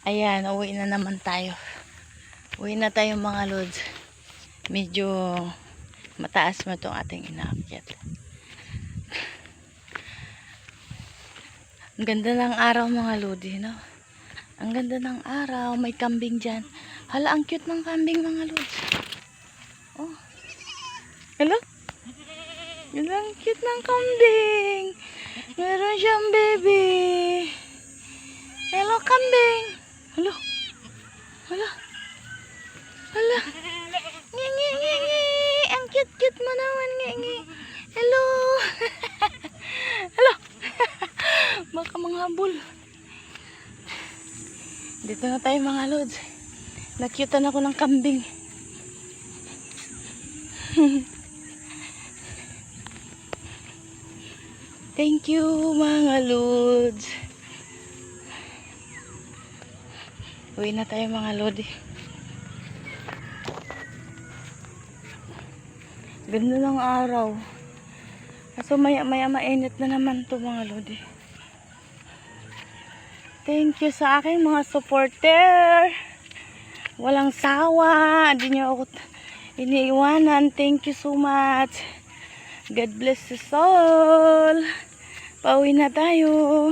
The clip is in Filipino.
Ayan, uwi na naman tayo. Uwi na tayo mga lods. Medyo mataas mo itong ating inaakyat. Ang ganda ng araw mga lodi, no? Ang ganda ng araw. May kambing dyan. Hala, ang cute ng kambing mga lods. Oh. Hello? Hala, ang cute ng kambing. Meron siyang baby. Hello, kambing. Hello. Hala. Hala. Ngi, ngi, ngi, ngi. Ang cute-cute mo naman. Ngi, ngi. Hello. Hello. Baka manghabol. Dito na tayo mga lods. Nakyutan ako ng kambing. Thank you mga lods. Uwi na tayo mga lodi. Ganda ng araw. Kaso maya mainit na naman to mga lodi. Thank you sa aking mga supporter. Walang sawa. Hindi nyo ako iniiwanan. Thank you so much. God bless us all. Pauwi na tayo.